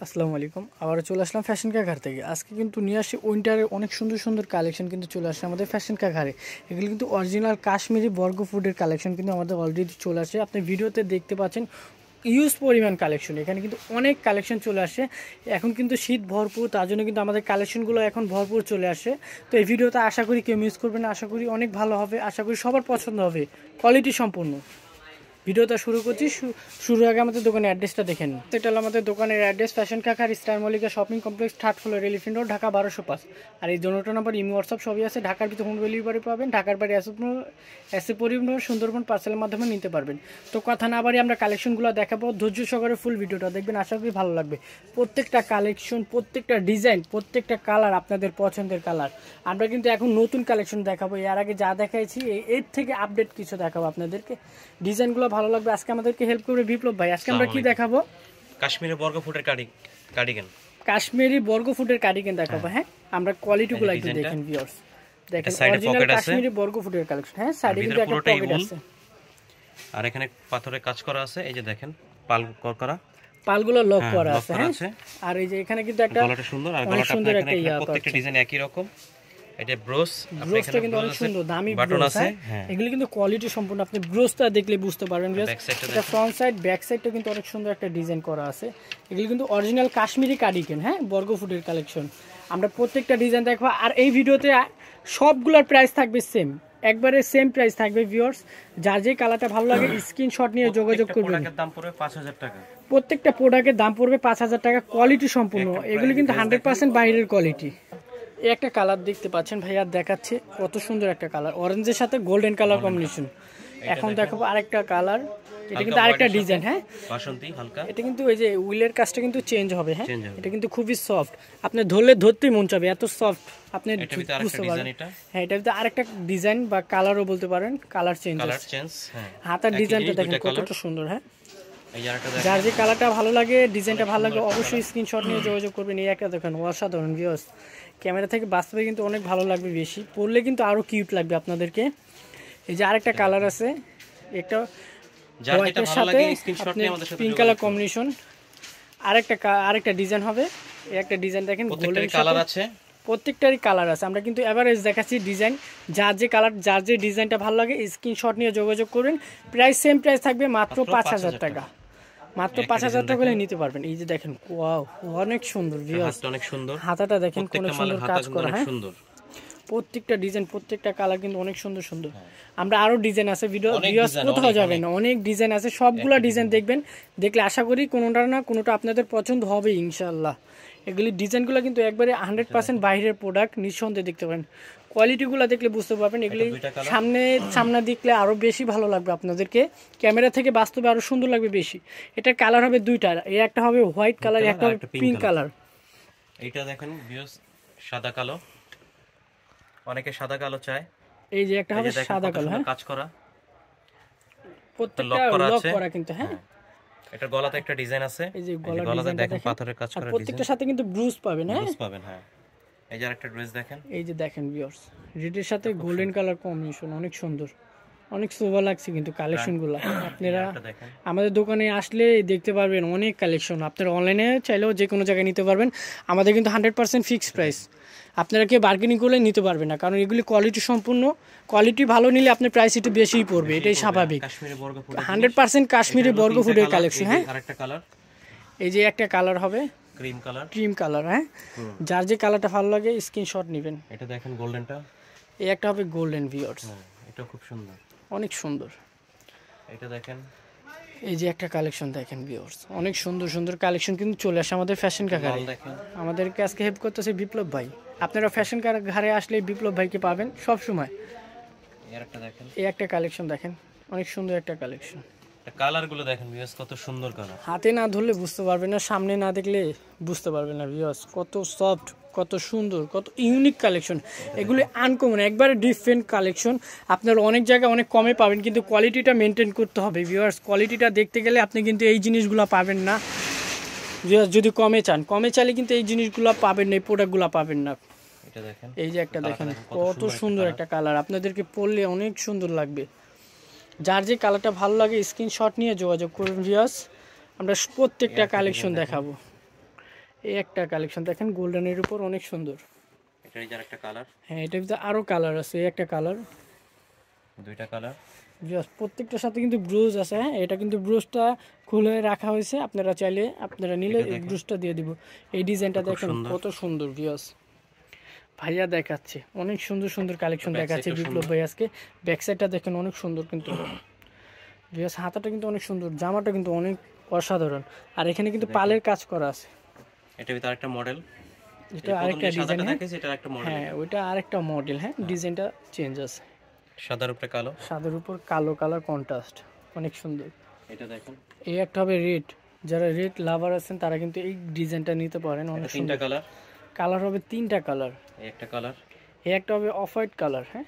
আসসালামু আলাইকুম। আবার চলে আসলাম ফ্যাশন কা ঘর থেকে। আজকে কিন্তু নিয়ে আসি উইন্টারের অনেক সুন্দর সুন্দর কালেকশন কিন্তু চলে আসছে আমাদের ফ্যাশন কা ঘরে। এগুলো কিন্তু অরিজিনাল কাশ্মীরি বর্গ ফুডের কালেকশন কিন্তু আমাদের অলরেডি চলে আসে। আপনি ভিডিওতে দেখতে পাচ্ছেন ইউজ পরিমাণ কালেকশন। এখানে কিন্তু অনেক কালেকশন চলে আসে। এখন কিন্তু শীত ভরপুর, তার জন্য কিন্তু আমাদের কালেকশনগুলো এখন ভরপুর চলে আসে। তো এই ভিডিওতে আশা করি কেউ মিস করবে না, আশা করি অনেক ভালো হবে, আশা করি সবার পছন্দ হবে, কোয়ালিটি সম্পূর্ণ। ভিডিওটা শুরু করছি। শুরু আগে আমাদের দোকানের অ্যাড্রেসটা দেখেন। এটা হলো আমাদের দোকানের অ্যাড্রেস, ফ্যাশন কাকার star Mallika shopping complex, 3rd floor, elephant road, Dhaka 1205। আর এই জোনোটো নাম্বার ইমো হোয়াটসঅ্যাপ সবই আছে। ঢাকার ভিতরে হোম ডেলিভারি পাবেন, ঢাকার বাইরে এসে পরিবহন সুন্দরবন পার্সেলের মাধ্যমে নিতে পারবেন। তো কথা না বাড়ি আমরা কালেকশনগুলো দেখাবো, ধৈর্য সহকারে ফুল ভিডিওটা দেখবেন, আশা করি ভালো লাগবে। প্রত্যেকটা কালেকশন, প্রত্যেকটা ডিজাইন, প্রত্যেকটা কালার আপনাদের পছন্দের কালার। আমরা কিন্তু এখন নতুন কালেকশন দেখাবো, এর আগে যা দেখাইছি এর থেকে আপডেট কিছু দেখাবো আপনাদেরকে। ডিজাইনগুলো ভালো লাগবে। আজকে আমাদেরকে হেল্প করবে বিপ্লব ভাই। আজকে আমরা কি দেখাবো? কাশ্মীরি বর্গ ফুটের কার্ডিগান। কাশ্মীরি বর্গ ফুটের কার্ডিগান দেখাবো। হ্যাঁ, আমরা কোয়ালিটিগুলো একটু দেখেন ভিউয়ার্স। দেখেন অরিজিনাল কাশ্মীরি বর্গ ফুটের কালেকশন। হ্যাঁ, সাইডে কিন্তু একটা পকেট আছে, আর এখানে পাথরের কাজ করা আছে। এই যে দেখেন পাল করা, পালগুলো লক করা আছে। হ্যাঁ, আর এই যে এখানে কিন্তু একটা গলাটা সুন্দর, আর গলাটা এখানে প্রত্যেকটা ডিজাইন একই রকম। এটা ব্রোসটা কিন্তু অনেক সুন্দর, দামি বাটন আছে। এগুলো কিন্তু কোয়ালিটি সম্পূর্ণ, আপনি ব্রোসটা দেখলে বুঝতে পারবেন। এটা ফ্রন্ট সাইড, ব্যাক সাইডটা কিন্তু অনেক সুন্দর একটা ডিজাইন করা আছে। এগুলো কিন্তু অরিজিনাল কাশ্মীরি কার্ডিগান। হ্যাঁ, বর্গ ফুটের কালেকশন। আমরা প্রত্যেকটা ডিজাইন দেখবো, আর এই ভিডিওতে সবগুলোর প্রাইস থাকবে সেম, একবারে সেম প্রাইস থাকবে ভিউয়ার্স। যার যে কালারটা ভালো লাগে স্ক্রিনশট নিয়ে যোগাযোগ করবেন। দাম পড়বে 5000 টাকা। প্রত্যেকটা প্রোডাক্টের দাম পড়বে 5000 টাকা, কোয়ালিটি সম্পূর্ণ। এগুলো কিন্তু 100% বাইরের কোয়ালিটি। এই একটা কালার দেখতে পাচ্ছেন ভাইয়া, দেখাচ্ছে কত সুন্দর একটা কালার, অরেঞ্জের সাথে গোল্ডেন কালার কম্বিনেশন। এখন দেখাবো আরেকটা কালার, এটা কিন্তু আরেকটা ডিজাইন। হ্যাঁ, বাসন্তী হালকা। এটা কিন্তু ওই যে উইলের কাজটা কিন্তু চেঞ্জ হবে। হ্যাঁ, এটা কিন্তু খুবই সফট, আপনি ধরতেই মন চাবে, এত সফট আপনি বুঝতে পারবেন। হ্যাঁ, এটা কিন্তু আরেকটা ডিজাইন বা কালারও বলতে পারেন, কালার চেঞ্জ। হাতার ডিজাইনটা দেখেন কতটা সুন্দর। হ্যাঁ, যার যে কালারটা ভালো লাগে, ডিজাইনটা ভালো লাগে, অবশ্যই স্ক্রিনশট নিয়ে যোগাযোগ করবেন। এই একটা দেখেন অসাধারণ ভিউয়ার্স, ক্যামেরা থেকে বাস্তবে কিন্তু অনেক ভালো লাগবে, বেশি পরলে কিন্তু আরো কিউট লাগবে আপনাদেরকে। এই যে আরেকটা কালার আছে, একটা হোয়াইটের সাথে পিঙ্ক কালার কম্বিনেশন। আরেকটা ডিজাইন হবে। এই একটা ডিজাইন দেখেন, গোল্ডেন কালার আছে, প্রত্যেকটারই কালার আছে। আমরা কিন্তু এভারেজ দেখাচ্ছি ডিজাইন, যার যে কালার, যার যে ডিজাইনটা ভালো লাগে স্ক্রিনশট নিয়ে যোগাযোগ করবেন। প্রাইস সেম প্রাইস থাকবে, মাত্র 5000 টাকা। মাত্র 5000 টাকা হলে নিতে পারবেন। এই যে দেখেন, ওয়াও, অনেক সুন্দর ভিউয়ার্স, অনেক সুন্দর। হাতাটা দেখেন কোন সুন্দর কাজ করা। হ্যাঁ, প্রত্যেকটা ডিজাইন, প্রত্যেকটা কালার কিন্তু অনেক সুন্দর সুন্দর। আমরা আরো ডিজাইন আছে, ভিউয়ার্স কোথাও যাবেন না, অনেক ডিজাইন আছে। সবগুলা ডিজাইন দেখবেন, দেখলে আশা করি কোনোটা না কোনোটা আপনাদের পছন্দ হবে ইনশাআল্লাহ। এগুলি ডিজাইনগুলো কিন্তু একবারে 100% বাইরের প্রোডাক্ট, নিঃসন্দেহে দেখতে পারেন। কোয়ালিটিগুলো দেখলে বুঝতে পারবেন। এগুলি সামনে দেখলে আরো বেশি ভালো লাগবে আপনাদেরকে, ক্যামেরা থেকে বাস্তবে আরো সুন্দর লাগবে বেশি। এটার কালার হবে দুইটা, এই একটা হবে হোয়াইট কালার, একটা হবে পিঙ্ক কালার। এইটা দেখেন ভিউয়ার্স, সাদা কালো, অনেকে সাদা কালো চায়। এই যে একটা হবে সাদা কালো। হ্যাঁ, কাজ করা, প্রত্যেকটা লক করা কিন্তু। হ্যাঁ, এটা গলাতে একটা ডিজাইন আছে। এই যে গলাতে দেখেন পাথরের কাজ করা ডিজাইন, প্রত্যেকটার সাথে কিন্তু ব্রুজ পাবেন। হ্যাঁ, ব্রুজ পাবেন। হ্যাঁ, এই যে আরেকটা ড্রেস দেখেন, এই যে দেখেন ভিউয়ার্স, রেডের সাথে গোল্ডেন কালার কম্বিনেশন, অনেক সুন্দর, অনেক শোভা লাগছে কিন্তু কালেকশনগুলো। আপনারা আমাদের দোকানে আসলে দেখতে পারবেন অনেক কালেকশন। আপনারা অনলাইনে চাইলেও যে কোনো জায়গায় নিতে পারবেন। আমাদের কিন্তু 100% ফিক্সড প্রাইস, আপনারা কেউ বার্গেনিং করলে নিতে পারবেন না, কারণ এগুলি কোয়ালিটি সম্পূর্ণ। কোয়ালিটি ভালো নিলে আপনার প্রাইস একটু বেশিই পড়বে, এটাই স্বাভাবিক। 100% কাশ্মীরি বর্গ ফুডের কালেকশন। হ্যাঁ, আরেকটা কালার, এই যে একটা কালার হবে ক্রিম কালার। হ্যাঁ, যার যে কালারটা ভালো লাগে স্ক্রিনশট নেবেন। এটা দেখেন গোল্ডেনটা, এই একটা হবে গোল্ডেন ভিউয়ার্স, এটা খুব সুন্দর, অনেক সুন্দর। এটা দেখেন, এই যে একটা কালেকশন দেখেন ভিউয়ার্স, অনেক সুন্দর সুন্দর কালেকশন কিন্তু চলে আসে আমাদের ফ্যাশন কারখানায়। আমাদেরকে আজকে হেল্প করতেছে বিপ্লব ভাই। আপনারা ফ্যাশন কারখানায় আসলে বিপ্লব ভাইকে পাবেন সব সময়। এই একটা কালেকশন দেখেন, অনেক সুন্দর একটা কালেকশন। কালারগুলো দেখেন ভিউয়ার্স, কত সুন্দর কালার। হাতে না ধরলে বুঝতে পারবেন না, সামনে না দেখলে বুঝতে পারবেন না ভিউয়ার্স, কত সফট, কত সুন্দর, কত ইউনিক কালেকশন। এগুলি আনকমন, একবারে ডিফারেন্ট কালেকশন। আপনারা অনেক জায়গায় অনেক কমে পাবেন, কিন্তু কোয়ালিটিটা মেনটেন করতে হবে ভিউয়ার্স। কোয়ালিটিটা দেখতে গেলে আপনি কিন্তু এই জিনিসগুলো পাবেন না ভিউয়ার্স। যদি কমে চাইলে কিন্তু এই জিনিসগুলো পাবেন না, এই প্রোডাক্টগুলো পাবেন না। এই যে একটা দেখেন, কত সুন্দর একটা কালার, আপনাদেরকে পরলে অনেক সুন্দর লাগবে। যার যে কালারটা ভালো লাগে স্ক্রিনশট নিয়ে যোগাযোগ করুন ভিউয়ার্স। আমরা প্রত্যেকটা কালেকশন দেখাবো। এই একটা কালেকশন দেখেন গোল্ডেনের উপর অনেক সুন্দর। এটার এই যে একটা কালার, হ্যাঁ এটার ভিতরে আরো কালার আছে, এই একটা কালার, দুইটা কালার। জাস্ট প্রত্যেকটার সাথে কিন্তু ব্রুজ আছে। হ্যাঁ এটা কিন্তু ব্রুজটা খুলে রাখা হয়েছে, আপনারা চাইলে আপনারা নিলে এই ব্রুজটা দিয়ে দিব। এই ডিজাইনটা দেখেন কত সুন্দর ভিউয়ার্স। ভাইয়া দেখাচ্ছে অনেক সুন্দর সুন্দর কালেকশন দেখাচ্ছে বিপ্লব ভাই আজকে। ব্যাক সাইডটা দেখেন অনেক সুন্দর কিন্তু ভিউয়ার্স, হাতাটা কিন্তু অনেক সুন্দর, জামাটা কিন্তু অনেক অসাধারণ। আর এখানে কিন্তু পালের কাজ করা আছে। এটার ভিতরে আরেকটা মডেল, এটা আরেকটা ডিজাইন। এটা একটা মডেল। হ্যাঁ ওইটা আরেকটা মডেল। হ্যাঁ ডিজাইনটা চেঞ্জ আছে, সাদার উপরে কালো, সাদার উপর কালো কালার কন্ট্রাস্ট, অনেক সুন্দর। এটা দেখেন এই একটা হবে রেড, যারা রেড লাভার আছেন তারা কিন্তু এই ডিজাইনটা নিতে পারেন, অনেক তিনটা সুন্দর। কালার, কালার হবে তিনটা কালার, এই একটা কালার, এই একটা হবে অফ হোয়াইট কালার। হ্যাঁ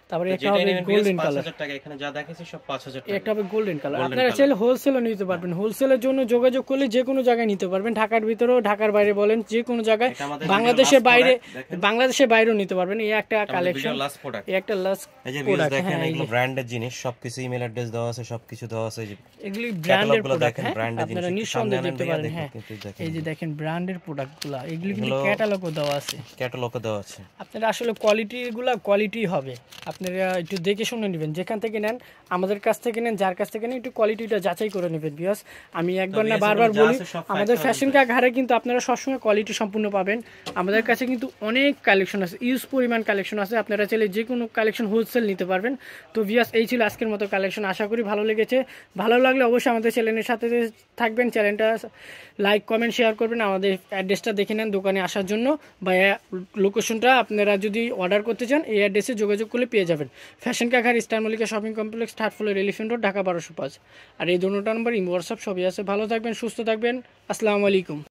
তারপরে একটা হবে গোল্ডেন কালার, 5000 টাকা। এখানে যা দেখাইছি সব 5000 টাকা। একটা হবে গোল্ডেন কালার। আপনারা চাইলে হোলসেলও নিতে পারবেন, হোলসেলের জন্য যোগাযোগ করলে যে কোনো জায়গায় নিতে পারবেন, ঢাকার ভিতরেও ঢাকার বাইরে বলেন যে কোনো জায়গায়, বাংলাদেশের বাইরে, বাংলাদেশের বাইরেও নিতে পারবেন। এই একটা কালেকশন, এই একটা লাস্ট প্রোডাক্ট দেখেন, এগুলো ব্র্যান্ডের জিনিস, সবকিছু ইমেল অ্যাড্রেস দেওয়া আছে, সবকিছু দেওয়া আছে। এগুলি ব্র্যান্ডের প্রোডাক্ট, আপনারা নিঃসন্দেহে দেখতে পারেন। হ্যাঁ এই যে দেখেন ব্র্যান্ডের প্রোডাক্টগুলো, এগুলি কিন্তু ক্যাটালগও দেওয়া আছে, ক্যাটালগও দেওয়া আছে। আপনারা আসলে কোয়ালিটিগুলো কোয়ালিটি হবে, আপনারা একটু দেখে শুনে নেবেন, যেখান থেকে নেন আমাদের কাছ থেকে নেন, যার কাছ থেকে নেন একটু কোয়ালিটিটা যাচাই করে নেবেন। বিকজ আমি একবার না বারবার বলি, আমাদের ফ্যাশন ঘাড়ে কিন্তু আপনারা সবসময় কোয়ালিটি সম্পূর্ণ পাবেন। আমাদের কাছে কিন্তু অনেক কালেকশন আছে, ইউজ পরিমাণ কালেকশন আছে, আপনারা চাইলে যে কোনো কালেকশন হোলসেল নিতে পারবেন। তো ভিউয়ার্স এই ছিল আজকের মতো কালেকশন, আশা করি ভালো লেগেছে। ভালো লাগলে অবশ্যই আমাদের চ্যানেলের সাথে থাকবেন, চ্যানেলটা লাইক কমেন্ট শেয়ার করবেন। আমাদের অ্যাড্রেসটা দেখে নেন দোকানে আসার জন্য, বা লোকেশনটা আপনারা যদি অর্ডার করতে চান এই অ্যাড্রেসে যোগাযোগ করলে পেয়ে যাবেন। ফ্যাশন কাঘার Eastern Mallika shopping complex, third floor, Elephant Road, Dhaka 1205। আর এই দুটো নাম্বার হোয়াটসঅ্যাপ সবই আছে। ভালো থাকবেন, সুস্থ থাকবেন, আসসালামু আলাইকুম।